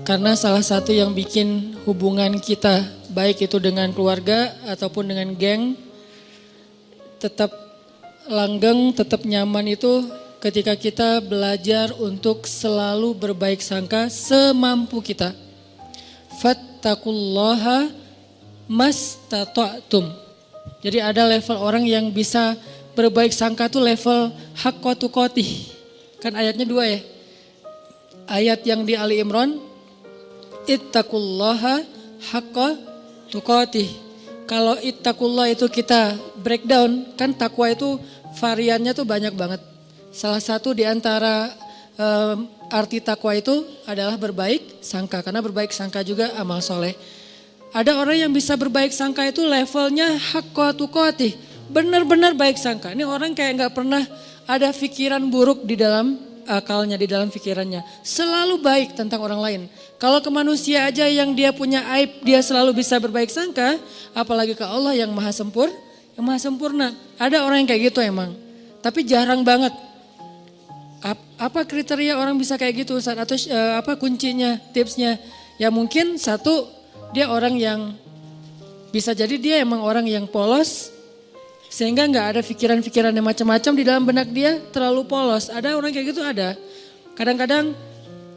Karena salah satu yang bikin hubungan kita, baik itu dengan keluarga ataupun dengan geng, tetap langgeng, tetap nyaman itu ketika kita belajar untuk selalu berbaik sangka semampu kita. Fattaqullaha mastata'tum. Jadi ada level orang yang bisa berbaik sangka tuh level haqqa tuqatih. Kan ayatnya 2 ya. Ayat yang di Ali Imran, ittaqullaha haqqa tuqatih. Kalau ittaqullah itu kita breakdown, kan takwa itu variannya tuh banyak banget. Salah satu di antara arti takwa itu adalah berbaik sangka. Karena berbaik sangka juga amal soleh. Ada orang yang bisa berbaik sangka itu levelnya haqqa tuqatih. Benar-benar baik sangka. Ini orang kayak gak pernah ada pikiran buruk di dalam akalnya, di dalam pikirannya. Selalu baik tentang orang lain. Kalau ke manusia aja yang dia punya aib, dia selalu bisa berbaik sangka. Apalagi ke Allah yang maha sempurna. Ada orang yang kayak gitu emang. Tapi jarang banget. Apa kriteria orang bisa kayak gitu Ustaz? Atau apa kuncinya, tipsnya? Ya mungkin satu, dia orang yang bisa jadi dia emang orang yang polos. Sehingga gak ada pikiran-pikiran yang macam-macam di dalam benak dia, terlalu polos. Ada orang kayak gitu ada. Kadang-kadang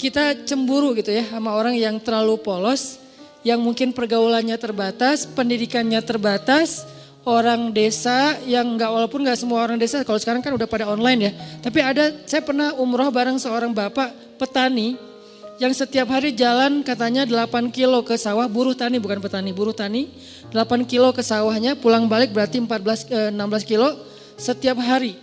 kita cemburu gitu ya sama orang yang terlalu polos. Yang mungkin pergaulannya terbatas, pendidikannya terbatas. Orang desa yang walaupun gak semua orang desa, kalau sekarang kan udah pada online ya. Tapi saya pernah umroh bareng seorang bapak petani. Yang setiap hari jalan katanya 8 kilo ke sawah, buruh tani bukan petani, buruh tani. 8 kilo ke sawahnya, pulang balik berarti 16 kilo setiap hari.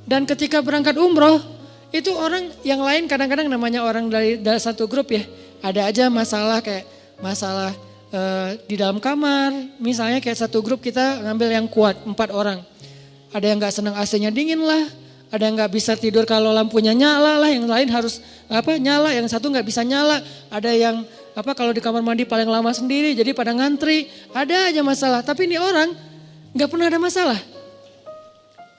Dan ketika berangkat umroh, itu orang yang lain kadang-kadang namanya orang dari satu grup ya. Ada aja masalah kayak masalah di dalam kamar. Misalnya kayak satu grup kita ngambil yang kuat, 4 orang. Ada yang gak senang AC-nya dingin lah. Ada yang gak bisa tidur kalau lampunya nyala lah, yang lain harus nyala, yang satu gak bisa nyala. Ada yang kalau di kamar mandi paling lama sendiri, jadi pada ngantri. Ada aja masalah, tapi ini orang gak pernah ada masalah.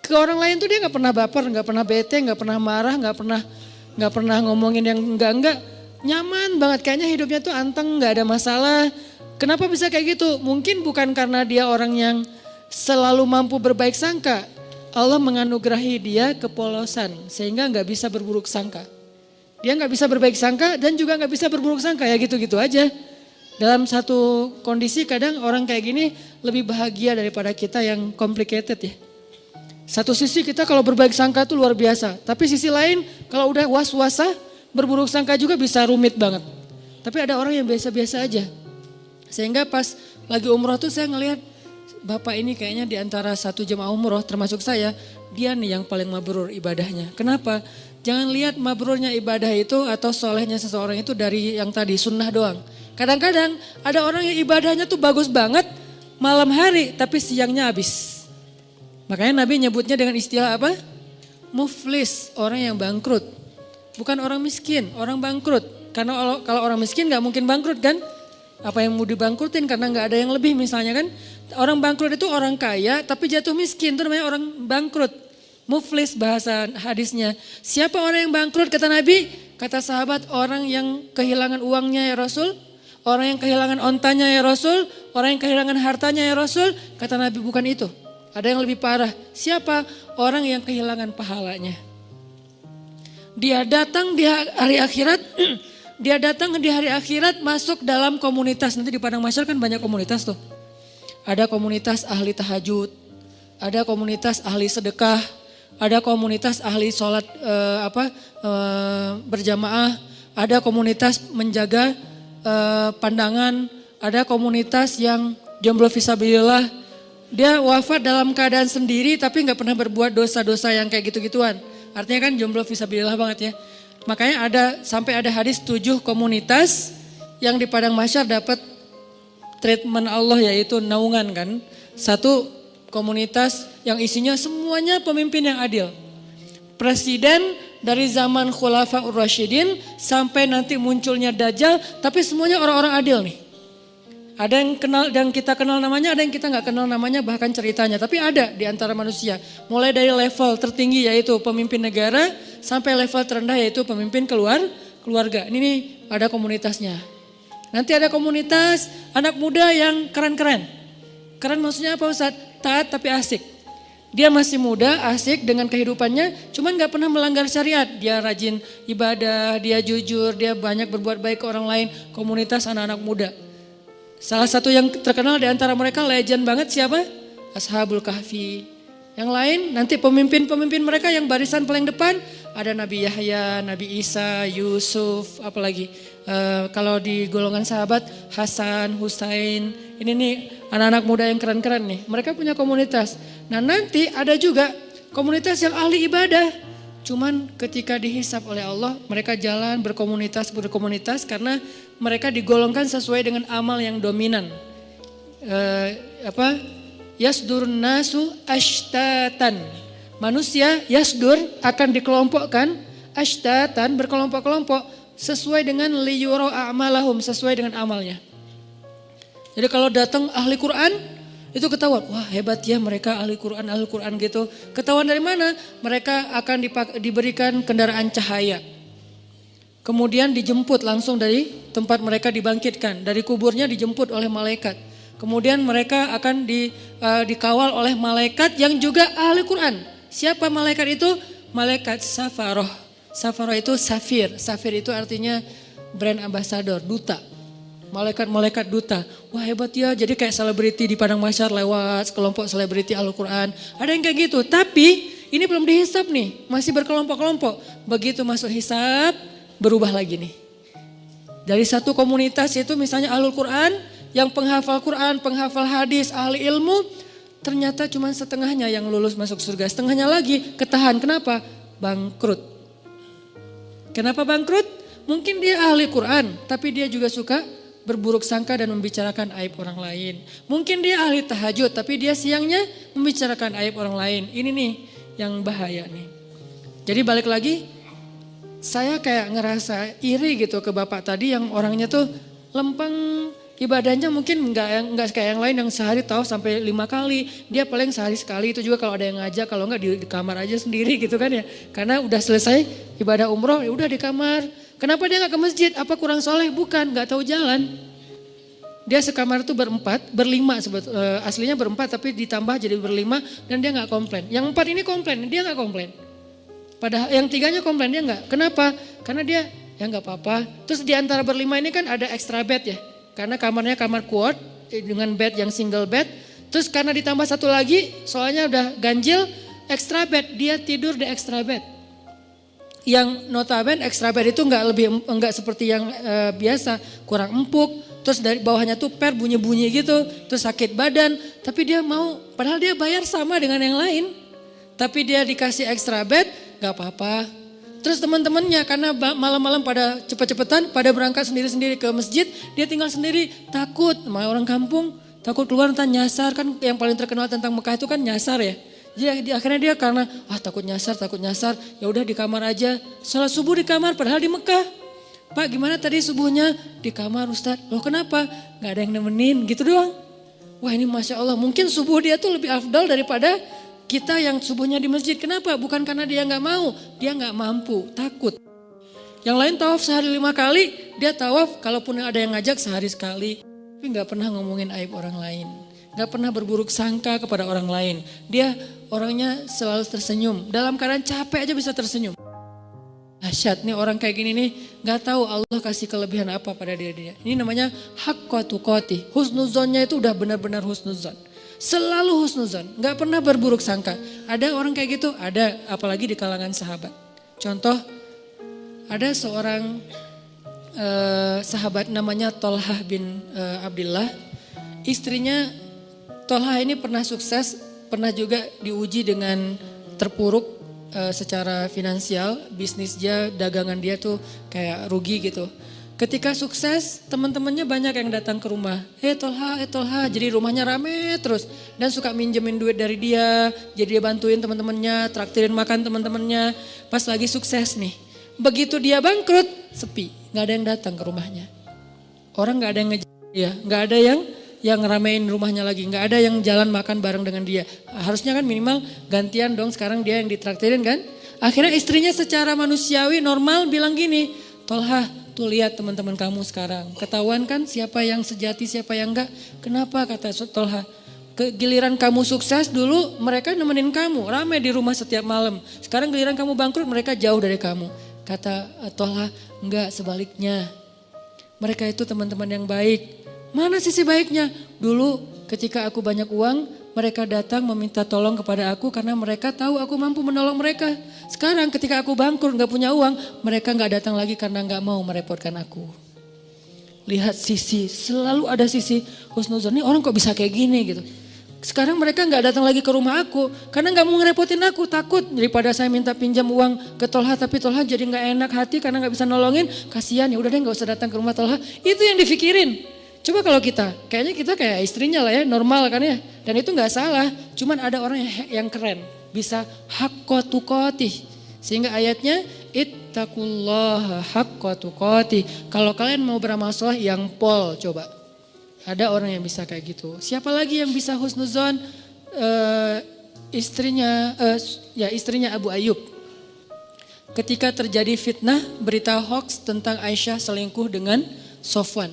Ke orang lain tuh dia gak pernah baper, gak pernah bete, gak pernah marah, gak pernah ngomongin yang enggak. Nyaman banget, kayaknya hidupnya tuh anteng, gak ada masalah. Kenapa bisa kayak gitu? Mungkin bukan karena dia orang yang selalu mampu berbaik sangka. Allah menganugerahi dia kepolosan sehingga gak bisa berburuk sangka. Dia gak bisa berbaik sangka dan juga gak bisa berburuk sangka, ya gitu-gitu aja. Dalam satu kondisi kadang orang kayak gini lebih bahagia daripada kita yang complicated ya. Satu sisi kita kalau berbaik sangka itu luar biasa. Tapi sisi lain kalau udah was-wasa berburuk sangka juga bisa rumit banget. Tapi ada orang yang biasa-biasa aja. Sehingga pas lagi umroh tuh saya ngelihat Bapak ini kayaknya di antara satu jemaah umroh termasuk saya, dia nih yang paling mabrur ibadahnya. Kenapa? Jangan lihat mabrurnya ibadah itu atau solehnya seseorang itu dari yang tadi sunnah doang. Kadang-kadang ada orang yang ibadahnya tuh bagus banget malam hari tapi siangnya habis. Makanya Nabi nyebutnya dengan istilah apa? Muflis, orang yang bangkrut. Bukan orang miskin, orang bangkrut. Karena kalau orang miskin gak mungkin bangkrut kan? Apa yang mau dibangkrutin karena gak ada yang lebih misalnya kan? Orang bangkrut itu orang kaya tapi jatuh miskin, itu namanya orang bangkrut. Muflis bahasa hadisnya. Siapa orang yang bangkrut kata Nabi? Kata sahabat, orang yang kehilangan uangnya ya Rasul. Orang yang kehilangan ontanya ya Rasul. Orang yang kehilangan hartanya ya Rasul. Kata Nabi bukan itu. Ada yang lebih parah. Siapa? Orang yang kehilangan pahalanya. Dia datang di hari akhirat. Dia datang di hari akhirat masuk dalam komunitas. Nanti di Padang Mahsyar kan banyak komunitas tuh. Ada komunitas ahli tahajud, ada komunitas ahli sedekah, ada komunitas ahli sholat berjamaah, ada komunitas menjaga pandangan, ada komunitas yang jomblo fisabilillah. Dia wafat dalam keadaan sendiri tapi gak pernah berbuat dosa-dosa yang kayak gitu-gituan. Artinya kan jomblo fisabilillah banget ya. Makanya sampai ada hadis 7 komunitas yang di Padang Mahsyar dapat treatment Allah yaitu naungan kan. Satu komunitas yang isinya semuanya pemimpin yang adil. Presiden dari zaman Khulafaur Rasyidin sampai nanti munculnya Dajjal, tapi semuanya orang-orang adil nih. Ada yang kenal dan kita kenal namanya, ada yang kita gak kenal namanya bahkan ceritanya. Tapi ada di antara manusia. Mulai dari level tertinggi yaitu pemimpin negara sampai level terendah yaitu pemimpin keluarga. Ini nih ada komunitasnya. Nanti ada komunitas anak muda yang keren-keren. Keren maksudnya apa Ustaz? Taat tapi asik. Dia masih muda, asik dengan kehidupannya, cuman gak pernah melanggar syariat. Dia rajin ibadah, dia jujur, dia banyak berbuat baik ke orang lain. Komunitas anak-anak muda. Salah satu yang terkenal di antara mereka legend banget siapa? Ashabul Kahfi. Yang lain nanti pemimpin-pemimpin mereka yang barisan paling depan ada Nabi Yahya, Nabi Isa, Yusuf, apalagi kalau di golongan sahabat Hasan, Husain. Ini nih anak-anak muda yang keren-keren nih. Mereka punya komunitas. Nah nanti ada juga komunitas yang ahli ibadah. Cuman ketika dihisap oleh Allah mereka jalan berkomunitas karena mereka digolongkan sesuai dengan amal yang dominan. Yasdurun nasu ashtatan. Manusia yasdur akan dikelompokkan ashtatan berkelompok-kelompok sesuai dengan liyuro a'malahum, sesuai dengan amalnya. Jadi kalau datang ahli Quran itu ketahuan, wah hebat ya mereka ahli Quran gitu. Ketahuan dari mana? Mereka akan diberikan kendaraan cahaya. Kemudian dijemput langsung dari tempat mereka dibangkitkan, dari kuburnya dijemput oleh malaikat. Kemudian mereka akan dikawal oleh malaikat yang juga ahli Quran. Siapa malaikat itu? Malaikat Safaroh. Safaroh itu safir. Safir itu artinya brand ambassador, duta. Malaikat-malaikat duta. Wah hebat ya, jadi kayak selebriti di padang mahsyar lewat kelompok selebriti Al-Quran. Ada yang kayak gitu, tapi ini belum dihisap nih, masih berkelompok-kelompok. Begitu masuk hisap, berubah lagi nih. Dari satu komunitas itu misalnya Ahlul Quran, yang penghafal Quran, penghafal hadis, ahli ilmu, ternyata cuma setengahnya yang lulus masuk surga. Setengahnya lagi ketahan, kenapa? Bangkrut. Kenapa bangkrut? Mungkin dia ahli Quran, tapi dia juga suka berburuk sangka dan membicarakan aib orang lain. Mungkin dia ahli tahajud, tapi dia siangnya membicarakan aib orang lain. Ini nih yang bahaya nih. Jadi balik lagi, saya kayak ngerasa iri gitu ke bapak tadi yang orangnya tuh lempeng, ibadahnya mungkin enggak kayak yang lain yang sehari tahu sampai 5 kali. Dia paling sehari sekali, itu juga kalau ada yang ngajak, kalau enggak di kamar aja sendiri gitu kan ya. Karena udah selesai ibadah umroh, ya udah di kamar. Kenapa dia gak ke masjid? Apa kurang soleh? Bukan, gak tahu jalan. Dia sekamar itu berlima, aslinya berempat tapi ditambah jadi berlima dan dia gak komplain. Yang 4 ini komplain, dia gak komplain. Padahal yang 3-nya komplain, dia gak. Kenapa? Karena dia ya gak apa-apa. Terus di antara berlima ini kan ada extra bed ya. Karena kamarnya kamar quad dengan bed yang single bed. Terus karena ditambah satu lagi, soalnya udah ganjil, extra bed, dia tidur di extra bed. Yang notabene extra bed itu enggak seperti yang biasa, kurang empuk, terus dari bawahnya tuh bunyi-bunyi gitu, terus sakit badan, tapi dia mau, padahal dia bayar sama dengan yang lain, tapi dia dikasih extra bed, gak apa-apa. Terus teman-temannya karena malam-malam pada cepet-cepetan, pada berangkat sendiri-sendiri ke masjid, dia tinggal sendiri, takut, sama orang kampung, takut keluar entah nyasar, kan yang paling terkenal tentang Mekah itu kan nyasar ya. Jadi akhirnya dia karena takut nyasar, ya udah di kamar aja. Salat subuh di kamar padahal di Mekah. Pak gimana tadi subuhnya? Di kamar Ustaz. Loh kenapa? Gak ada yang nemenin gitu doang. Wah ini Masya Allah, mungkin subuh dia tuh lebih afdal daripada kita yang subuhnya di masjid. Kenapa? Bukan karena dia gak mau, dia gak mampu, takut. Yang lain tawaf sehari 5 kali, dia tawaf kalaupun ada yang ngajak sehari sekali. Tapi gak pernah ngomongin aib orang lain. Gak pernah berburuk sangka kepada orang lain. Dia orangnya selalu tersenyum. Dalam keadaan capek aja bisa tersenyum. Dahsyat nih orang kayak gini nih. Gak tahu Allah kasih kelebihan apa pada dia. Ini namanya haqqa tuqati. Husnuzonnya itu udah benar-benar husnuzon. Selalu husnuzon. Gak pernah berburuk sangka. Ada orang kayak gitu? Ada. Apalagi di kalangan sahabat. Contoh. Ada seorang sahabat namanya Tolhah bin Abdillah. Istrinya Tolhah ini pernah sukses, pernah juga diuji dengan terpuruk secara finansial, bisnis dia, dagangan dia tuh kayak rugi gitu. Ketika sukses, teman-temannya banyak yang datang ke rumah. Tolhah, jadi rumahnya rame terus. Dan suka minjemin duit dari dia, jadi dia bantuin teman-temannya, traktirin makan teman-temannya. Pas lagi sukses nih, begitu dia bangkrut, sepi, gak ada yang datang ke rumahnya. Orang gak ada yang ngejar dia, gak ada yang ngeramein rumahnya lagi. Nggak ada yang jalan makan bareng dengan dia. Harusnya kan minimal gantian dong, sekarang dia yang ditraktirin kan. Akhirnya istrinya secara manusiawi normal bilang gini, Tolha, tuh lihat teman-teman kamu sekarang. Ketahuan kan siapa yang sejati, siapa yang enggak. Kenapa kata Tolha? Giliran kamu sukses dulu mereka nemenin kamu. Ramai di rumah setiap malam. Sekarang giliran kamu bangkrut mereka jauh dari kamu. Kata Tolha, enggak, sebaliknya. Mereka itu teman-teman yang baik. Mana sisi baiknya? Dulu ketika aku banyak uang, mereka datang meminta tolong kepada aku karena mereka tahu aku mampu menolong mereka. Sekarang ketika aku bangkrut gak punya uang, mereka gak datang lagi karena gak mau merepotkan aku. Lihat sisi, selalu ada sisi husnuzon. Ini orang kok bisa kayak gini gitu. Sekarang mereka gak datang lagi ke rumah aku karena gak mau ngerepotin aku. Takut daripada saya minta pinjam uang ke Tolha tapi Tolha jadi gak enak hati karena gak bisa nolongin. Kasihan, ya udah deh gak usah datang ke rumah Tolha. Itu yang difikirin. Coba kalau kayaknya kita kayak istrinya lah ya, normal kan ya. Dan itu gak salah, cuman ada orang yang keren. Bisa haqqa tuqatih. Sehingga ayatnya, ittaqullaha haqqa tuqatih. Kalau kalian mau beramal soleh yang pol coba. Ada orang yang bisa kayak gitu. Siapa lagi yang bisa husnuzon? Istrinya Abu Ayyub. Ketika terjadi fitnah, berita hoax tentang Aisyah selingkuh dengan Sofwan.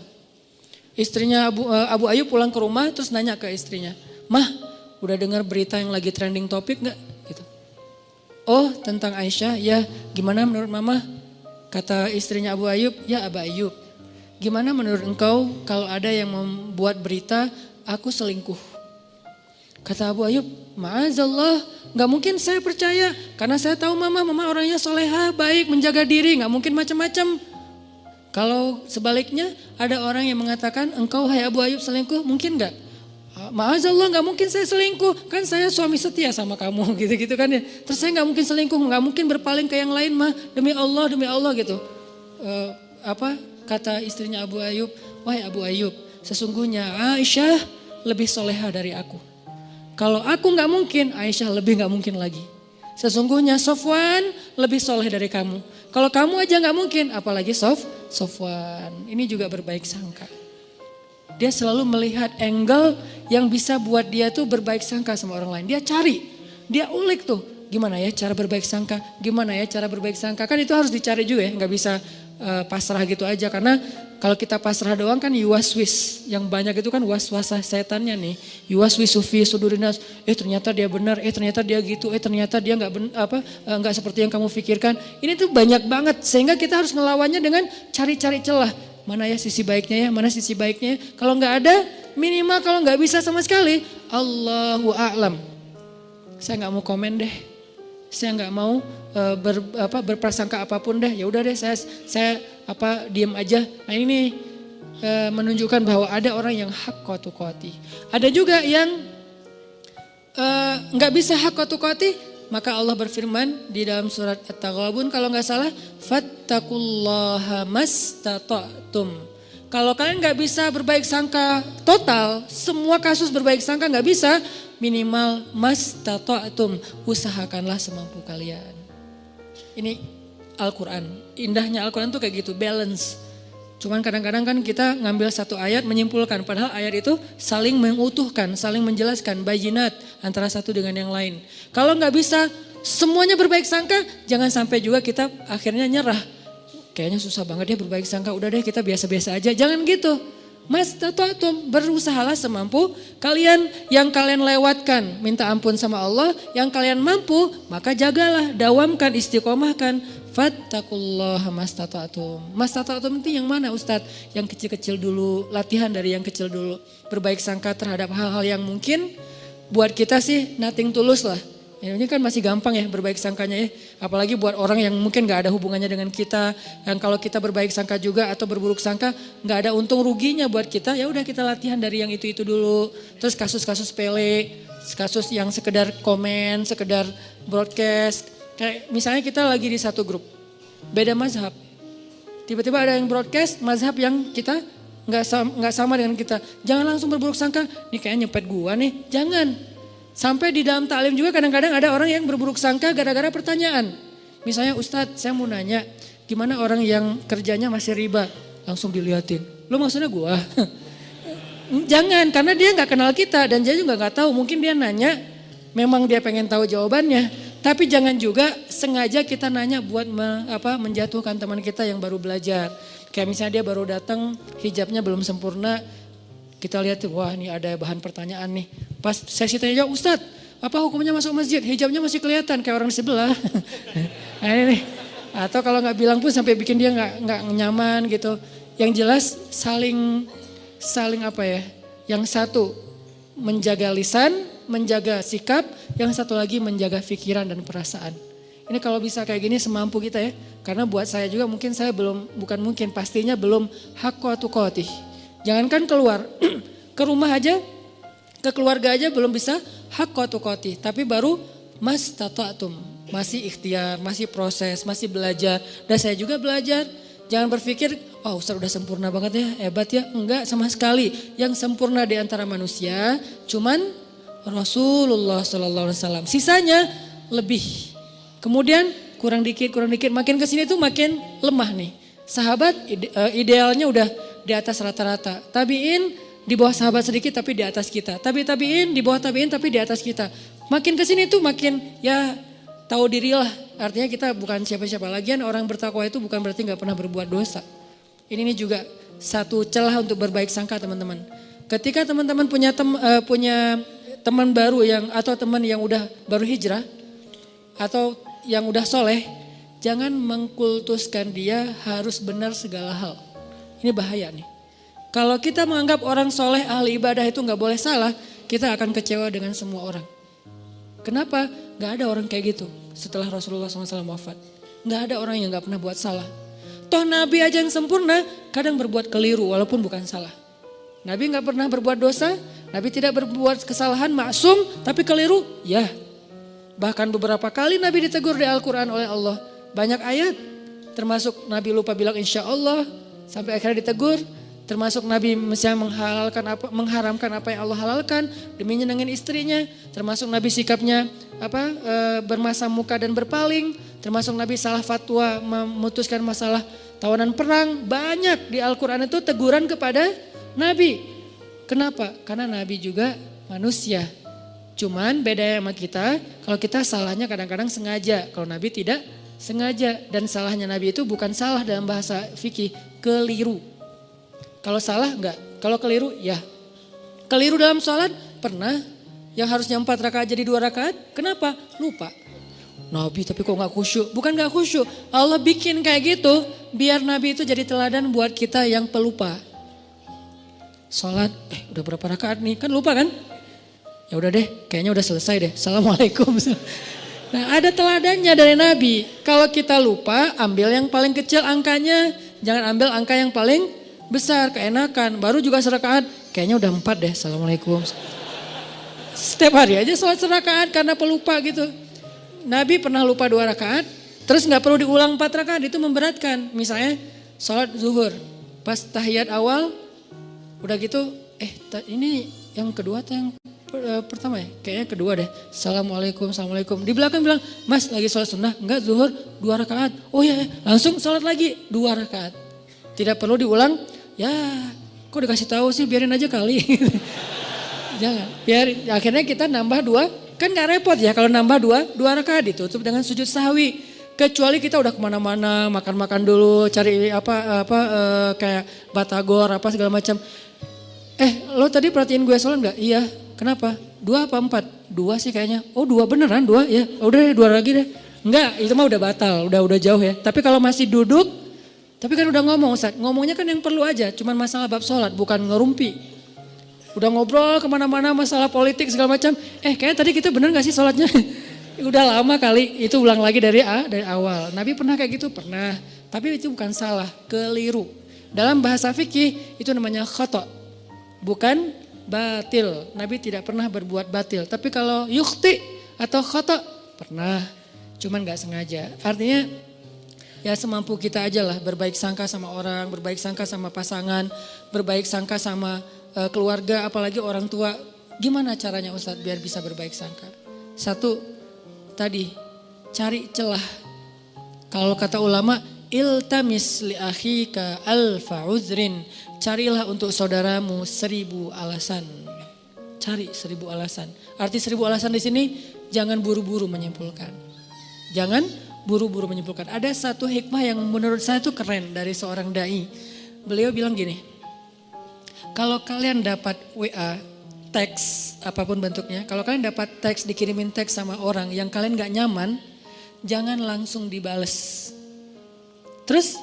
Istrinya Abu Ayyub pulang ke rumah terus nanya ke istrinya, "Mah, udah dengar berita yang lagi trending topik gak?" Gitu. "Oh, tentang Aisyah, ya gimana menurut mama?" Kata istrinya Abu Ayyub, "Ya Abu Ayyub, gimana menurut engkau kalau ada yang membuat berita aku selingkuh?" Kata Abu Ayyub, "Ma'azallah, gak mungkin saya percaya karena saya tahu mama orangnya solehah, baik, menjaga diri, gak mungkin macam-macam." Kalau sebaliknya ada orang yang mengatakan engkau hai Abu Ayyub selingkuh, mungkin gak? Ma'azallah, gak mungkin saya selingkuh, kan saya suami setia sama kamu gitu-gitu kan ya. Terus saya gak mungkin selingkuh, gak mungkin berpaling ke yang lain mah, demi Allah gitu. Kata istrinya Abu Ayyub, "Wahai Abu Ayyub, sesungguhnya Aisyah lebih soleha dari aku. Kalau aku gak mungkin, Aisyah lebih gak mungkin lagi. Sesungguhnya Sofwan lebih soleh dari kamu. Kalau kamu aja gak mungkin, apalagi Sofwan." Ini juga berbaik sangka. Dia selalu melihat angle yang bisa buat dia tuh berbaik sangka sama orang lain. Dia cari, dia ulik tuh. Gimana ya cara berbaik sangka, gimana ya cara berbaik sangka. Kan itu harus dicari juga ya, gak bisa pasrah gitu aja. Karena kalau kita pasrah doang kan yuwaswis. Yang banyak itu kan was-wasah setannya nih. Yuwaswisu fi sudurinas. Ternyata dia benar, ternyata dia gitu, ternyata dia nggak seperti yang kamu pikirkan. Ini tuh banyak banget sehingga kita harus melawannya dengan cari-cari celah. Mana ya sisi baiknya ya, mana sisi baiknya. Kalau nggak ada, minimal kalau nggak bisa sama sekali, Allahu a'lam. Saya nggak mau komen deh. Saya nggak mau berprasangka apapun deh. Ya udah deh saya diam aja. Nah ini menunjukkan bahwa ada orang yang haqqa tuqatih. Ada juga yang nggak bisa haqqa tuqatih. Maka Allah berfirman di dalam surat At-Taghabun kalau nggak salah, fattaqullaha mastata'tum. Kalau kalian nggak bisa berbaik sangka total, semua kasus berbaik sangka nggak bisa, minimal mastata'tum, usahakanlah semampu kalian. Ini Al-Quran, indahnya Al-Quran tuh kayak gitu, balance. Cuman kadang-kadang kan kita ngambil satu ayat menyimpulkan, padahal ayat itu saling mengutuhkan, saling menjelaskan, bayinat antara satu dengan yang lain. Kalau nggak bisa semuanya berbaik sangka, jangan sampai juga kita akhirnya nyerah. Kayaknya susah banget ya berbaik sangka, udah deh kita biasa-biasa aja, jangan gitu. Mastata'tum, berusahalah semampu kalian, yang kalian lewatkan minta ampun sama Allah, yang kalian mampu maka jagalah, dawamkan, istiqomahkan. Fattaqullaha mastata'tum. Mastata'tum itu yang mana Ustadz? Yang kecil-kecil dulu, latihan dari yang kecil dulu. Berbaik sangka terhadap hal-hal yang mungkin buat kita sih nothing tulus lah. Ya, ini kan masih gampang ya berbaik sangkanya ya. Apalagi buat orang yang mungkin gak ada hubungannya dengan kita. Yang kalau kita berbaik sangka juga atau berburuk sangka gak ada untung ruginya buat kita. Ya udah kita latihan dari yang itu dulu. Terus kasus-kasus sepele, kasus yang sekedar komen, sekedar broadcast. Kayak misalnya kita lagi di satu grup, beda mazhab. Tiba-tiba ada yang broadcast mazhab yang kita nggak sama dengan kita. Jangan langsung berburuk sangka, nih kayaknya nyepet gua nih. Jangan. Sampai di dalam taklim juga kadang-kadang ada orang yang berburuk sangka gara-gara pertanyaan. Misalnya Ustadz, saya mau nanya, gimana orang yang kerjanya masih riba? Langsung diliatin. Lo maksudnya gua? Jangan, karena dia nggak kenal kita dan dia juga nggak tahu. Mungkin dia nanya, memang dia pengen tahu jawabannya. Tapi jangan juga sengaja kita nanya buat menjatuhkan teman kita yang baru belajar. Kayak misalnya dia baru datang, hijabnya belum sempurna. Kita lihat tuh, wah ini ada bahan pertanyaan nih. Pas sesi tanya jawab, Ustadz, apa hukumnya masuk masjid? Hijabnya masih kelihatan kayak orang di sebelah. Nah ini nih. Atau kalau nggak bilang pun sampai bikin dia nggak nyaman gitu. Yang jelas saling apa ya? Yang satu menjaga lisan, menjaga sikap, yang satu lagi menjaga pikiran dan perasaan. Ini kalau bisa kayak gini semampu kita ya. Karena buat saya juga mungkin saya pastinya belum hakqa tuqatih. Jangankan keluar, ke rumah aja, ke keluarga aja belum bisa hakqa tuqatih. Tapi baru mastata'tum, masih ikhtiar, masih proses, masih belajar. Dan saya juga belajar. Jangan berpikir, oh Ustaz udah sempurna banget ya, hebat ya. Enggak sama sekali. Yang sempurna di antara manusia cuman Rasulullah SAW. Sisanya lebih. Kemudian kurang dikit, makin kesini tuh makin lemah nih. Sahabat idealnya udah di atas rata-rata. Tabiin di bawah sahabat sedikit tapi di atas kita. Tabiin di bawah tabiin tapi di atas kita. Makin kesini tuh makin ya tahu dirilah. Artinya kita bukan siapa-siapa. Lagian orang bertakwa itu bukan berarti gak pernah berbuat dosa. Ini juga satu celah untuk berbaik sangka teman-teman. Ketika teman-teman punya teman baru atau teman yang udah baru hijrah atau yang udah soleh, jangan mengkultuskan dia harus benar segala hal. Ini bahaya nih. Kalau kita menganggap orang soleh ahli ibadah itu gak boleh salah, kita akan kecewa dengan semua orang. Kenapa? Gak ada orang kayak gitu setelah Rasulullah SAW wafat. Gak ada orang yang gak pernah buat salah. Toh Nabi aja yang sempurna kadang berbuat keliru walaupun bukan salah. Nabi gak pernah berbuat dosa, Nabi tidak berbuat kesalahan, maksum tapi keliru, ya. Bahkan beberapa kali Nabi ditegur di Al-Quran oleh Allah. Banyak ayat, termasuk Nabi lupa bilang insya Allah, sampai akhirnya ditegur. Termasuk Nabi misalnya mengharamkan apa yang Allah halalkan demi nyenengin istrinya. Termasuk Nabi sikapnya bermasa muka dan berpaling. Termasuk Nabi salah fatwa memutuskan masalah tawanan perang. Banyak di Al-Quran itu teguran kepada Nabi. Kenapa? Karena Nabi juga manusia. Cuman beda sama kita, kalau kita salahnya kadang-kadang sengaja. Kalau Nabi tidak sengaja. Dan salahnya Nabi itu bukan salah dalam bahasa fikih, keliru. Kalau salah enggak, kalau keliru ya. Keliru dalam sholat pernah, yang harusnya 4 rakaat jadi 2 rakaat, kenapa? Lupa. Nabi tapi kok gak khusyuk? Bukan gak khusyuk, Allah bikin kayak gitu biar Nabi itu jadi teladan buat kita yang pelupa. Sholat, udah berapa rakaat nih? Kan lupa kan? Ya udah deh, kayaknya udah selesai deh. Assalamualaikum. Nah ada teladannya dari Nabi. Kalau kita lupa, ambil yang paling kecil angkanya. Jangan ambil angka yang paling besar, keenakan. Baru juga serakaat, kayaknya udah 4 deh. Assalamualaikum. Setiap hari aja sholat serakaat karena pelupa gitu. Nabi pernah lupa 2 rakaat, terus gak perlu diulang 4 rakaat, itu memberatkan. Misalnya sholat zuhur, pas tahiyat awal, udah gitu, ini yang kedua atau yang pertama ya? Kayaknya kedua deh. Assalamualaikum, assalamualaikum. Di belakang bilang, Mas lagi sholat sunnah? Enggak, zuhur 2 rakaat. Oh ya, langsung sholat lagi 2 rakaat. Tidak perlu diulang. Ya, kok dikasih tahu sih, biarin aja kali. Jangan, biarin. Akhirnya kita nambah 2, kan gak repot ya kalau nambah 2 rakaat ditutup dengan sujud sahwi. Kecuali kita udah kemana-mana, makan-makan dulu, cari kayak batagor apa segala macam. Lo tadi perhatiin gue sholat gak? Iya. Kenapa? 2 apa 4? 2 sih kayaknya. Oh 2 beneran 2 ya. Udah 2 lagi deh. Enggak, itu mah udah batal, udah jauh ya. Tapi kalau masih duduk, tapi kan udah ngomong Ustaz. Ngomongnya kan yang perlu aja, cuman masalah bab sholat, bukan ngerumpi. Udah ngobrol kemana-mana masalah politik segala macam. Kayaknya tadi kita bener gak sih sholatnya? Udah lama kali, itu ulang lagi dari awal. Nabi pernah kayak gitu? Pernah. Tapi itu bukan salah, keliru. Dalam bahasa fikih itu namanya khata'. Bukan batil. Nabi tidak pernah berbuat batil. Tapi kalau yukhti atau khata' pernah. Cuman gak sengaja. Artinya ya semampu kita aja lah. Berbaik sangka sama orang, berbaik sangka sama pasangan, berbaik sangka sama keluarga, apalagi orang tua. Gimana caranya Ustadz biar bisa berbaik sangka? Satu, tadi cari celah. Kalau kata ulama, iltamis li akhika alfa uzrin. Carilah untuk saudaramu 1000 alasan. Cari 1000 alasan. Arti 1000 alasan di sini jangan buru-buru menyimpulkan. Jangan buru-buru menyimpulkan. Ada satu hikmah yang menurut saya tuh keren dari seorang dai. Beliau bilang gini, kalau kalian dapat WA, teks apapun bentuknya, kalau kalian dapat teks, dikirimin teks sama orang yang kalian gak nyaman, jangan langsung dibales. Terus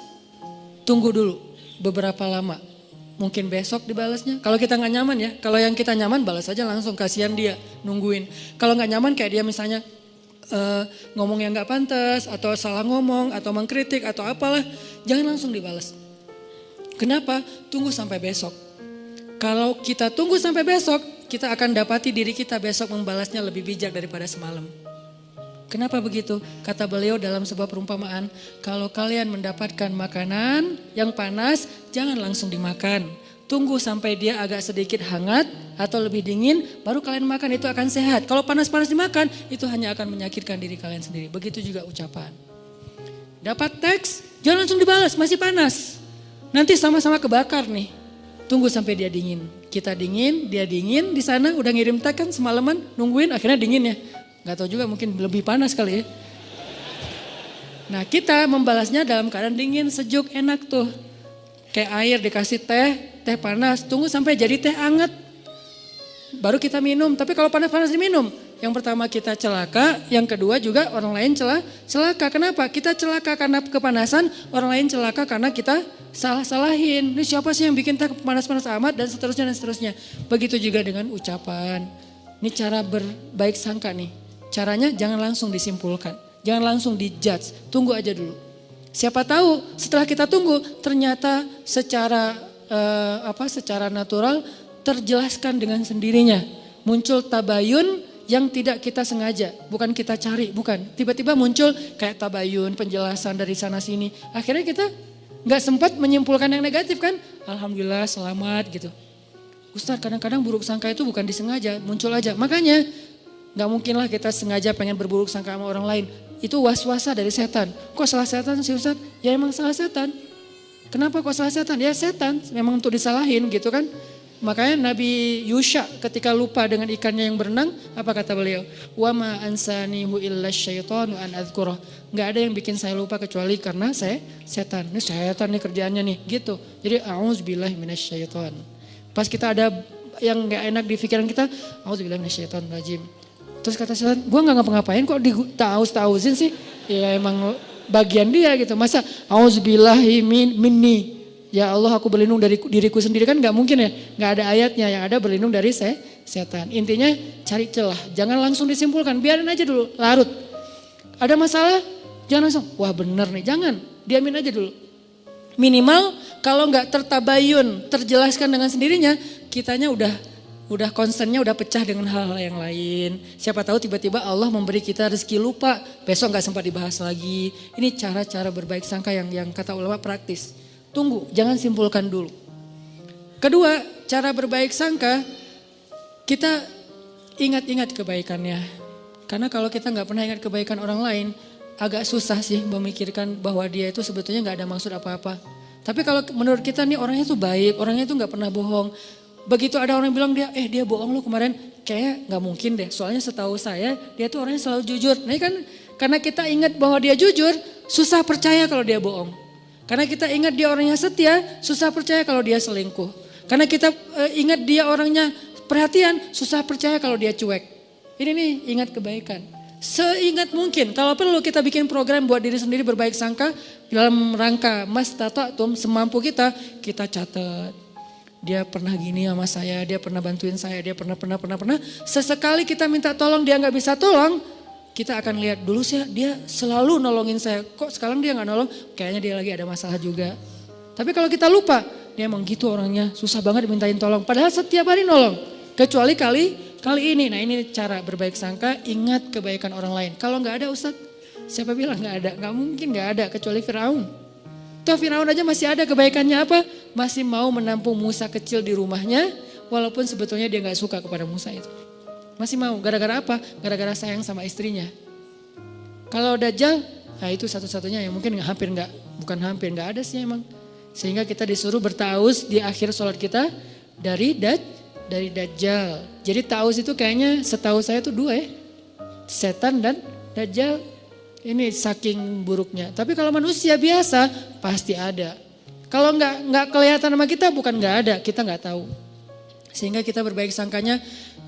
tunggu dulu beberapa lama. Mungkin besok dibalasnya. Kalau kita gak nyaman ya, kalau yang kita nyaman balas aja langsung, kasihan dia nungguin. Kalau gak nyaman kayak dia misalnya ngomong yang gak pantas, atau salah ngomong, atau mengkritik, atau apalah, jangan langsung dibalas. Kenapa? Tunggu sampai besok. Kalau kita tunggu sampai besok, kita akan dapati diri kita besok membalasnya lebih bijak daripada semalam. Kenapa begitu? Kata beliau dalam sebuah perumpamaan, kalau kalian mendapatkan makanan yang panas, jangan langsung dimakan. Tunggu sampai dia agak sedikit hangat atau lebih dingin, baru kalian makan, itu akan sehat. Kalau panas-panas dimakan, itu hanya akan menyakitkan diri kalian sendiri. Begitu juga ucapan. Dapat teks, jangan langsung dibalas, masih panas. Nanti sama-sama kebakar nih. Tunggu sampai dia dingin. Kita dingin, dia dingin, di sana udah ngirim teks kan semalaman, nungguin, akhirnya dingin ya. Gak tahu juga, mungkin lebih panas kali ya. Nah, kita membalasnya dalam keadaan dingin, sejuk, enak tuh. Kayak air dikasih teh panas, tunggu sampai jadi teh anget. Baru kita minum, tapi kalau panas-panas diminum, yang pertama kita celaka, yang kedua juga orang lain celaka. Kenapa? Kita celaka karena kepanasan, orang lain celaka karena kita salah-salahin. Ini siapa sih yang bikin teh panas-panas amat, dan seterusnya dan seterusnya. Begitu juga dengan ucapan. Ini cara berbaik sangka nih. Caranya jangan langsung disimpulkan, jangan langsung dijudge, tunggu aja dulu. Siapa tahu setelah kita tunggu ternyata secara natural terjelaskan dengan sendirinya. Muncul tabayun yang tidak kita sengaja, bukan kita cari, bukan. Tiba-tiba muncul kayak tabayun, penjelasan dari sana sini. Akhirnya kita gak sempat menyimpulkan yang negatif kan. Alhamdulillah selamat gitu. Ustadz, kadang-kadang buruk sangka itu bukan disengaja, muncul aja. Makanya gak mungkin lah kita sengaja pengen berburuk sangka sama orang lain. Itu was-wasa dari setan. Kok salah setan sih Ustadz? Ya emang salah setan. Kenapa kok salah setan? Ya setan, memang untuk disalahin gitu kan. Makanya Nabi Yusha ketika lupa dengan ikannya yang berenang, apa kata beliau? Wa ma ansanihu illa syaitanu an adzkurah. Gak ada yang bikin saya lupa kecuali karena saya setan. Ini setan nih kerjaannya nih gitu. Jadi a'udzubillahi minasyaiton. Pas kita ada yang gak enak di pikiran kita, a'udzubillahi minasyaitonir rajim. Terus kata setan, gue gak ngapa-ngapain kok ditauz-tauzin sih. Ya emang bagian dia gitu. Masa a'udzubillahi minni. Ya Allah aku berlindung dari diriku sendiri, kan gak mungkin ya. Gak ada ayatnya, yang ada berlindung dari setan. Intinya cari celah, jangan langsung disimpulkan. Biarin aja dulu, larut. Ada masalah, jangan langsung, wah bener nih. Jangan, diamin aja dulu. Minimal kalau gak tertabayun, terjelaskan dengan sendirinya, kitanya udah concernnya udah pecah dengan hal-hal yang lain. Siapa tahu tiba-tiba Allah memberi kita rezeki lupa, besok gak sempat dibahas lagi. Ini cara-cara berbaik sangka yang kata ulama praktis. Tunggu, jangan simpulkan dulu. Kedua, cara berbaik sangka, kita ingat-ingat kebaikannya. Karena kalau kita gak pernah ingat kebaikan orang lain, agak susah sih memikirkan bahwa dia itu sebetulnya gak ada maksud apa-apa. Tapi kalau menurut kita nih orangnya tuh baik, orangnya tuh gak pernah bohong. Begitu ada orang bilang dia bohong lo kemarin, kayaknya gak mungkin deh. Soalnya setahu saya dia tuh orangnya selalu jujur. Nah kan karena kita ingat bahwa dia jujur, susah percaya kalau dia bohong. Karena kita ingat dia orangnya setia, susah percaya kalau dia selingkuh. Karena kita ingat dia orangnya perhatian, susah percaya kalau dia cuek. Ini nih ingat kebaikan. Seingat mungkin, kalau perlu kita bikin program buat diri sendiri berbaik sangka dalam rangka mastata'tum, semampu kita catat. Dia pernah gini sama saya, dia pernah bantuin saya, dia pernah. Sesekali kita minta tolong dia gak bisa tolong, kita akan lihat dulu sih dia selalu nolongin saya. Kok sekarang dia gak nolong? Kayaknya dia lagi ada masalah juga. Tapi kalau kita lupa, dia emang gitu orangnya. Susah banget dimintain tolong. Padahal setiap hari nolong. Kecuali kali ini. Nah ini cara berbaik sangka, ingat kebaikan orang lain. Kalau gak ada Ustadz, siapa bilang gak ada? Gak mungkin gak ada kecuali Firaun. Toh Firaun aja masih ada kebaikannya apa? Masih mau menampung Musa kecil di rumahnya. Walaupun sebetulnya dia gak suka kepada Musa itu. Masih mau, gara-gara apa? Gara-gara sayang sama istrinya. Kalau Dajjal, nah itu satu-satunya yang mungkin bukan hampir, gak ada sih emang. Sehingga kita disuruh bertauz di akhir sholat kita dari Dajjal. Jadi tauz itu kayaknya setahu saya itu dua ya. Setan dan Dajjal. Ini saking buruknya. Tapi kalau manusia biasa pasti ada. Kalau nggak kelihatan sama kita bukan nggak ada, kita nggak tahu. Sehingga kita berbaik sangkanya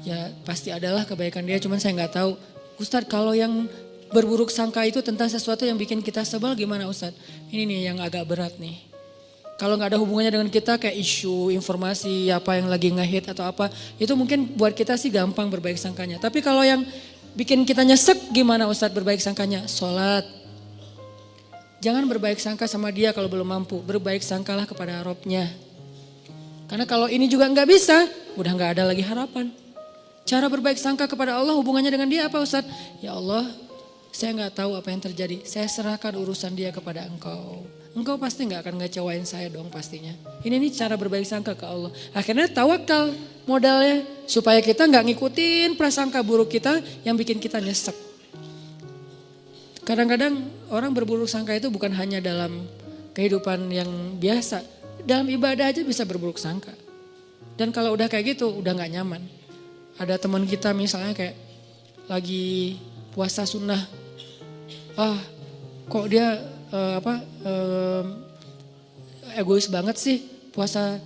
ya pasti adalah kebaikan dia, cuman saya nggak tahu. Ustadz, kalau yang berburuk sangka itu tentang sesuatu yang bikin kita sebel gimana Ustadz? Ini nih yang agak berat nih. Kalau nggak ada hubungannya dengan kita kayak isu, informasi, apa yang lagi ngehit atau apa, itu mungkin buat kita sih gampang berbaik sangkanya. Tapi kalau yang bikin kita nyesek gimana Ustadz berbaik sangkanya? Sholat. Jangan berbaik sangka sama dia kalau belum mampu. Berbaik sangkalah kepada Robnya. Karena kalau ini juga nggak bisa, udah nggak ada lagi harapan. Cara berbaik sangka kepada Allah hubungannya dengan dia apa Ustadz? Ya Allah, saya nggak tahu apa yang terjadi. Saya serahkan urusan dia kepada Engkau. Engkau pasti nggak akan ngecewain saya dong pastinya. Ini nih cara berbaik sangka ke Allah. Akhirnya tawakal modalnya supaya kita nggak ngikutin prasangka buruk kita yang bikin kita nyesek. Kadang-kadang orang berburuk sangka itu bukan hanya dalam kehidupan yang biasa. Dalam ibadah aja bisa berburuk sangka. Dan kalau udah kayak gitu udah gak nyaman. Ada teman kita misalnya kayak lagi puasa sunnah. Kok dia egois banget sih puasa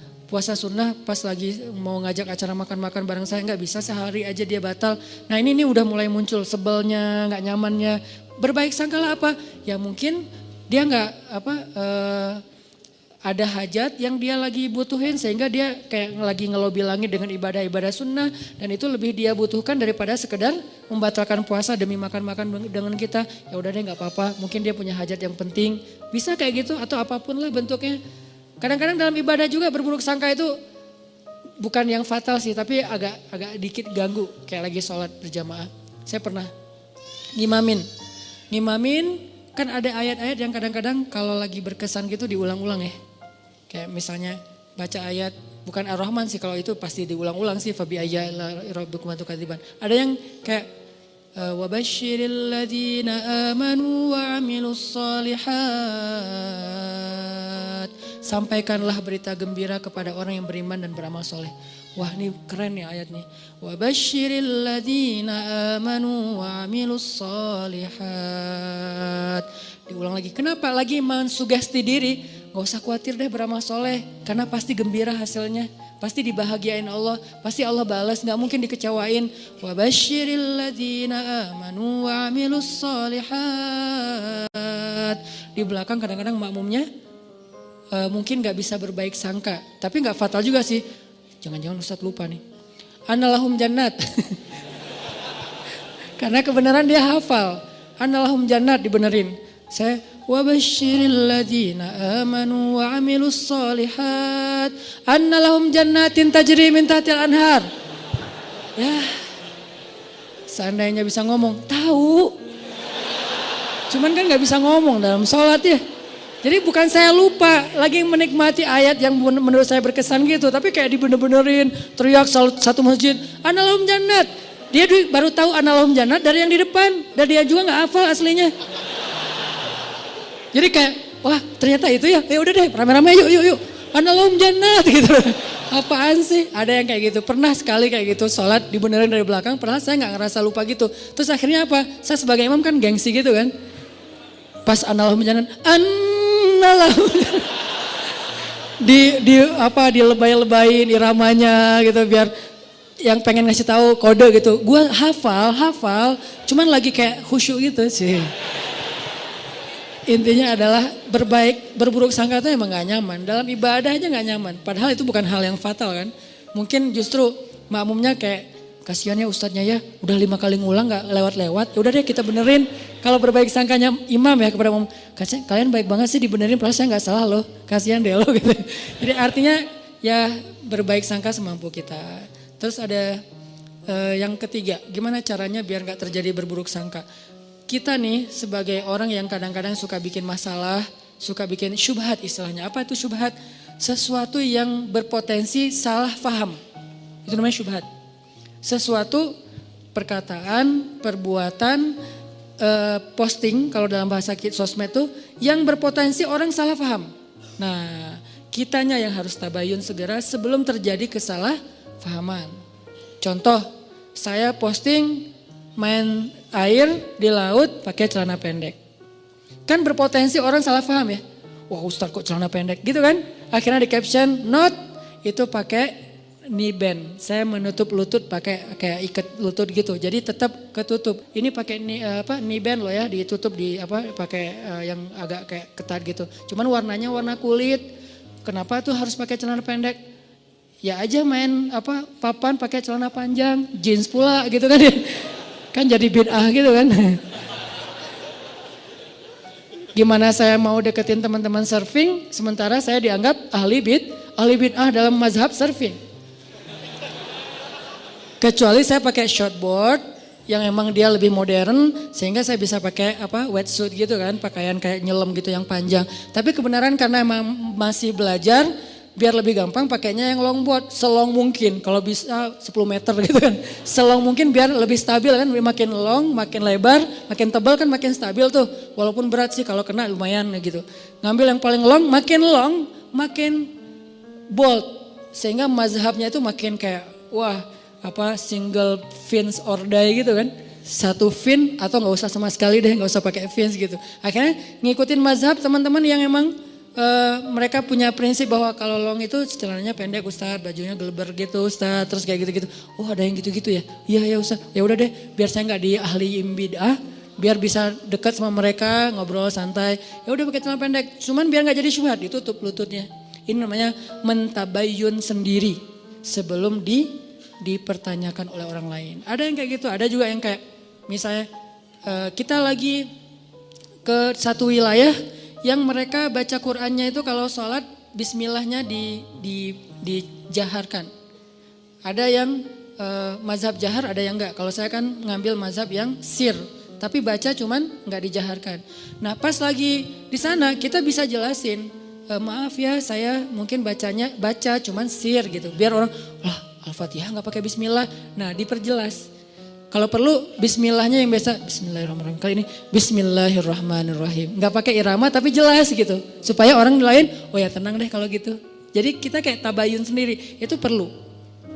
sunnah pas lagi mau ngajak acara makan-makan bareng saya nggak bisa, sehari aja dia batal. Nah ini udah mulai muncul sebelnya, nggak nyamannya. Berbaik sangkalah apa? Ya mungkin dia nggak ada hajat yang dia lagi butuhin sehingga dia kayak lagi ngelobi langit dengan ibadah-ibadah sunnah dan itu lebih dia butuhkan daripada sekedar membatalkan puasa demi makan-makan dengan kita. Ya udah deh nggak apa-apa, mungkin dia punya hajat yang penting. Bisa kayak gitu atau apapun lah bentuknya. Kadang-kadang dalam ibadah juga berburuk sangka itu bukan yang fatal sih, tapi agak dikit ganggu kayak lagi sholat berjamaah. Saya pernah ngimamin kan ada ayat-ayat yang kadang-kadang kalau lagi berkesan gitu diulang-ulang ya. Kayak misalnya baca ayat, bukan Ar-Rahman sih kalau itu pasti diulang-ulang sih. Fabi ayya rabbikum tukadziban. Ada yang kayak wabasyiril ladzina amanu wa amilus solihat. Sampaikanlah berita gembira kepada orang yang beriman dan beramal soleh. Wah ini keren ya ayatnya. Wabasyiril ladzina amanu wa amilus solihat. Diulang lagi. Kenapa lagi mensugesti diri? Gak usah khawatir deh beramal soleh. Karena pasti gembira hasilnya. Pasti dibahagiain Allah. Pasti Allah balas. Gak mungkin dikecewain. Wabasyiril ladzina amanu wa amilus solihat. Di belakang kadang-kadang makmumnya mungkin gak bisa berbaik sangka. Tapi gak fatal juga sih. Jangan-jangan Ustadz lupa nih. Annalahum jannat. Karena kebenaran dia hafal. Annalahum jannat dibenerin. Saya wabasyiril ladzina amanu wa amilus solihat annalahum jannatin tajri min tahtil anhar. Ya. Seandainya bisa ngomong, tahu. Cuman kan gak bisa ngomong dalam sholat ya. Jadi bukan saya lupa, lagi menikmati ayat yang menurut saya berkesan gitu. Tapi kayak dibener-benerin, teriak satu masjid, annalahum jannat. Dia baru tahu annalahum jannat dari yang di depan. Dan dia juga gak hafal aslinya. Jadi kayak, wah ternyata itu ya udah deh rame-rame yuk. Annalahum jannat gitu. Apaan sih? Ada yang kayak gitu. Pernah sekali kayak gitu, sholat dibenerin dari belakang. Pernah saya gak ngerasa lupa gitu. Terus akhirnya apa? Saya sebagai imam kan gengsi gitu kan. Pas annalahum jannat, dilebay-lebayin iramanya gitu biar yang pengen ngasih tahu kode gitu. Gue hafal, cuman lagi kayak khusyuk gitu sih. Intinya adalah berburuk sangka itu emang gak nyaman. Dalam ibadah aja gak nyaman. Padahal itu bukan hal yang fatal kan. Mungkin justru makmumnya kayak kasihan ya ustadznya ya. Udah 5 kali ngulang gak lewat-lewat. Ya udah deh kita benerin. Kalau berbaik sangkanya imam ya kepada umum. Kalian baik banget sih dibenerin. Padahal saya gak salah loh. Kasihan deh lo gitu. Jadi artinya ya berbaik sangka semampu kita. Terus ada yang ketiga. Gimana caranya biar gak terjadi berburuk sangka. Kita nih sebagai orang yang kadang-kadang suka bikin masalah, suka bikin syubhat istilahnya. Apa itu syubhat? Sesuatu yang berpotensi salah faham. Itu namanya syubhat. Sesuatu perkataan, perbuatan, posting kalau dalam bahasa sosmed itu yang berpotensi orang salah faham. Nah, kitanya yang harus tabayun segera sebelum terjadi kesalahfahaman. Contoh, saya posting main air di laut pakai celana pendek. Kan berpotensi orang salah paham ya. Wah Ustadz kok celana pendek gitu kan. Akhirnya di caption not itu pakai knee band. Saya menutup lutut pakai kayak ikat lutut gitu. Jadi tetap ketutup. Ini pakai knee band loh ya, ditutup di pakai yang agak kayak ketat gitu. Cuman warnanya warna kulit. Kenapa tuh harus pakai celana pendek? Ya aja main papan pakai celana panjang, jeans pula gitu kan. Kan jadi bid'ah gitu kan. Gimana saya mau deketin teman-teman surfing sementara saya dianggap ahli bid'ah dalam mazhab surfing. Kecuali saya pakai shortboard yang emang dia lebih modern sehingga saya bisa pakai wetsuit gitu kan, pakaian kayak nyelam gitu yang panjang. Tapi kebenaran karena emang masih belajar, biar lebih gampang pakainya yang longboard, selong mungkin. Kalau bisa 10 meter gitu kan. Selong mungkin biar lebih stabil kan, makin long, makin lebar, makin tebal kan makin stabil tuh. Walaupun berat sih kalau kena lumayan gitu. Ngambil yang paling long, makin bold. Sehingga mazhabnya itu makin kayak single fins or die gitu kan. Satu fin atau gak usah sama sekali deh, gak usah pakai fins gitu. Akhirnya ngikutin mazhab teman-teman yang emang mereka punya prinsip bahwa kalau long itu celananya pendek Ustadz, bajunya geleber gitu Ustadz, terus kayak gitu-gitu. Oh ada yang gitu-gitu ya? Iya ya Ustadz, ya udah deh biar saya nggak diahliin bid'ah, biar bisa dekat sama mereka, ngobrol santai. Ya udah pakai celana pendek, cuman biar nggak jadi syubhat, ditutup lututnya. Ini namanya mentabayyun sendiri sebelum dipertanyakan oleh orang lain. Ada yang kayak gitu, ada juga yang kayak misalnya kita lagi ke satu wilayah yang mereka baca Qur'annya itu kalau sholat bismillahnya dijaharkan. Ada yang mazhab jahar, ada yang enggak. Kalau saya kan ngambil mazhab yang sir, tapi baca cuman enggak dijaharkan. Nah pas lagi di sana kita bisa jelasin, maaf ya saya mungkin baca cuman sir gitu. Biar orang, Al-Fatihah enggak pakai bismillah. Nah diperjelas. Kalau perlu bismillahnya yang biasa, bismillahirrahmanirrahim. Kali ini bismillahirrahmanirrahim. Enggak pakai irama tapi jelas gitu. Supaya orang lain, oh ya tenang deh kalau gitu. Jadi kita kayak tabayun sendiri, itu perlu.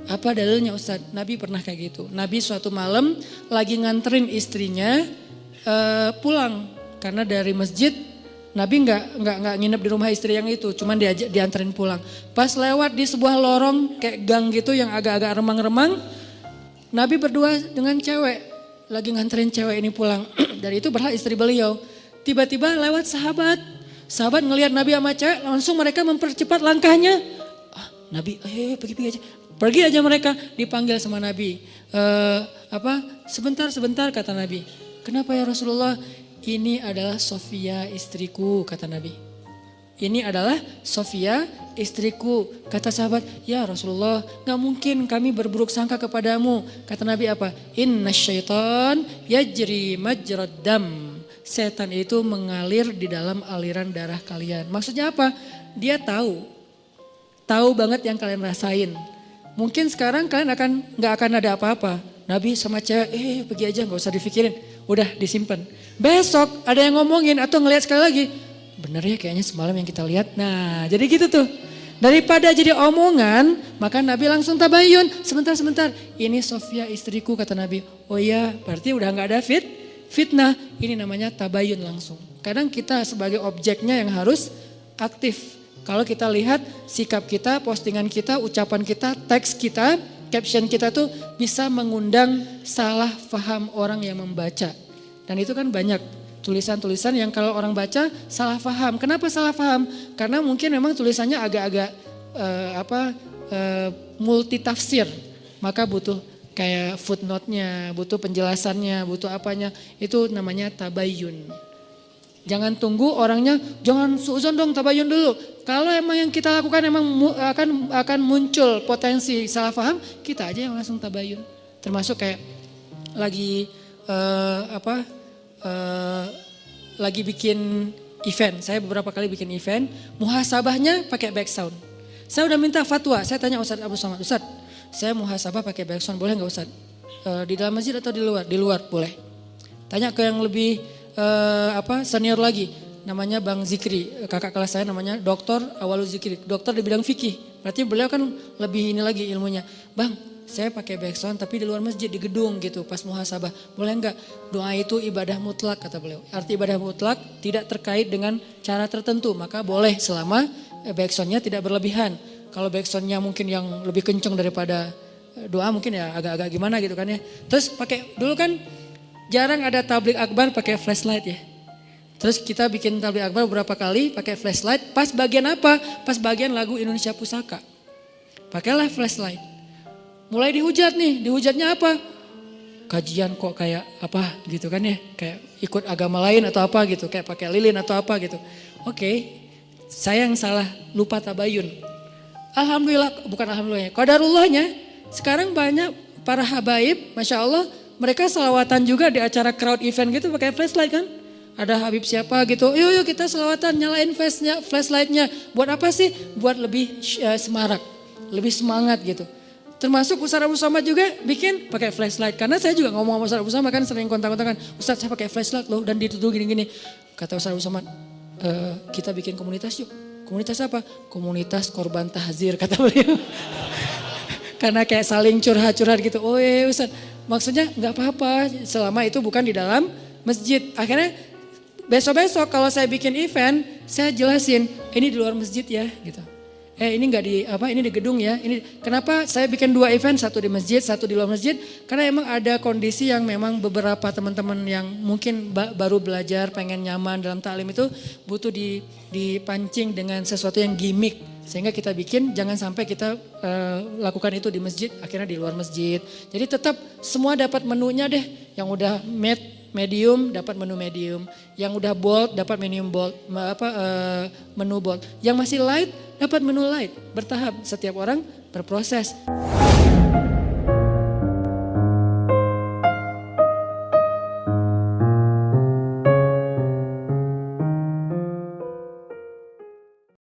Apa dalilnya Ustadz? Nabi pernah kayak gitu. Nabi suatu malam lagi nganterin istrinya pulang. Karena dari masjid, Nabi nggak nginep di rumah istri yang itu. Cuman dianterin pulang. Pas lewat di sebuah lorong kayak gang gitu yang agak-agak remang-remang. Nabi berdua dengan cewek, lagi nganterin cewek ini pulang. Dari itu berhak istri beliau. Tiba-tiba lewat sahabat. Sahabat ngelihat Nabi sama cewek, langsung mereka mempercepat langkahnya. Nabi, pergi aja. Pergi aja mereka, dipanggil sama Nabi. Sebentar kata Nabi. Kenapa ya Rasulullah? Ini adalah Sofia istriku kata Nabi. Ini adalah Sofia istriku. Kata sahabat, ya Rasulullah gak mungkin kami berburuk sangka kepadamu. Kata Nabi apa? Inna syaitan yajri majrad dam. Setan itu mengalir di dalam aliran darah kalian. Maksudnya apa? Dia tahu banget yang kalian rasain. Mungkin sekarang kalian gak akan ada apa-apa. Nabi sama cewek, pergi aja gak usah dipikirin. Udah disimpan. Besok ada yang ngomongin atau ngelihat sekali lagi. Bener ya kayaknya semalam yang kita lihat. Nah jadi gitu tuh. Daripada jadi omongan, maka Nabi langsung tabayun. Sebentar. Ini Sofia istriku kata Nabi. Oh iya berarti udah gak ada fitnah. Ini namanya tabayun langsung. Kadang kita sebagai objeknya yang harus aktif. Kalau kita lihat sikap kita, postingan kita, ucapan kita, teks kita, caption kita tuh bisa mengundang salah faham orang yang membaca. Dan itu kan banyak. Tulisan-tulisan yang kalau orang baca salah paham. Kenapa salah paham? Karena mungkin memang tulisannya agak-agak multi tafsir. Maka butuh kayak footnote-nya, butuh penjelasannya, butuh apanya. Itu namanya tabayun. Jangan tunggu orangnya, jangan suuzon dong tabayun dulu. Kalau emang yang kita lakukan emang akan muncul potensi salah paham, kita aja yang langsung tabayun. Termasuk kayak lagi lagi bikin event, saya beberapa kali bikin event, muhasabahnya pakai back sound. Saya udah minta fatwa, saya tanya Ustadz Abu Somad, Ustadz saya muhasabah pakai back sound boleh gak Ustadz? Di dalam masjid atau di luar? Di luar boleh. Tanya ke yang lebih senior lagi, namanya Bang Zikri, kakak kelas saya namanya Dr. Awalu Zikri, dokter di bidang fikih. Berarti beliau kan lebih ini lagi ilmunya. Bang, saya pakai backsound tapi di luar masjid, di gedung gitu pas muhasabah. Boleh enggak? Doa itu ibadah mutlak kata beliau. Arti ibadah mutlak tidak terkait dengan cara tertentu, maka boleh selama backsoundnya tidak berlebihan. Kalau backsoundnya mungkin yang lebih kenceng daripada doa mungkin ya agak-agak gimana gitu kan ya. Terus pakai, dulu kan jarang ada tablik akbar pakai flashlight ya. Terus kita bikin tablik akbar beberapa kali pakai flashlight. Pas bagian apa? Pas bagian lagu Indonesia Pusaka. Pakailah flashlight. Mulai dihujat nih, dihujatnya apa? Kajian kok kayak apa gitu kan ya. Kayak ikut agama lain atau apa gitu. Kayak pakai lilin atau apa gitu. Oke, saya yang salah, lupa tabayun. Alhamdulillah, bukan alhamdulillah ya. Qadarullahnya, sekarang banyak para habaib, Masya Allah. Mereka selawatan juga di acara crowd event gitu pakai flashlight kan. Ada Habib siapa gitu, yuk kita selawatan nyalain flashlightnya. Buat apa sih? Buat lebih semarak, lebih semangat gitu. Termasuk Ustaz Abu Somad juga bikin pakai flashlight. Karena saya juga ngomong sama Ustaz Abu Somad kan sering kontak-kontakan. Ustaz saya pakai flashlight loh dan dituduh gini-gini. Kata Ustaz Abu Somad, kita bikin komunitas yuk. Komunitas apa? Komunitas korban tahzir kata beliau. Karena kayak saling curhat-curhat gitu. Oh iya Ustaz, maksudnya gak apa-apa selama itu bukan di dalam masjid. Akhirnya besok-besok kalau saya bikin event, saya jelasin ini di luar masjid ya gitu. Ini enggak di apa, ini di gedung ya. Ini kenapa saya bikin 2 event, satu di masjid, satu di luar masjid? Karena emang ada kondisi yang memang beberapa teman-teman yang mungkin baru belajar, pengen nyaman dalam taklim itu butuh dipancing dengan sesuatu yang gimmick. Sehingga kita bikin jangan sampai kita lakukan itu di masjid, akhirnya di luar masjid. Jadi tetap semua dapat menunya deh, yang udah medium dapat menu medium, yang udah bold dapat menu bold, menu bold, yang masih light dapat menu light, bertahap, setiap orang berproses.